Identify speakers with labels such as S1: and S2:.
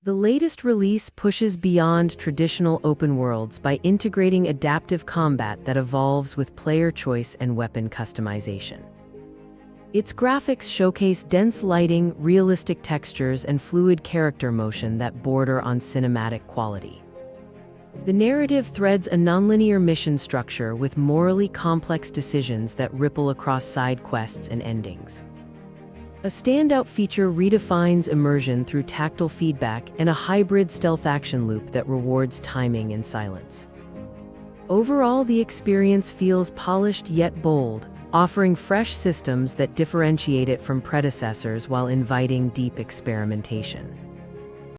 S1: The latest release pushes beyond traditional open worlds by integrating adaptive combat that evolves with player choice and weapon customization. Its graphics showcase dense lighting, realistic textures, and fluid character motion that border on cinematic quality. The narrative threads a nonlinear mission structure with morally complex decisions that ripple across side quests and endings. A standout feature redefines immersion through tactile feedback and a hybrid stealth action loop that rewards timing and silence. Overall, the experience feels polished yet bold, offering fresh systems that differentiate it from predecessors while inviting deep experimentation.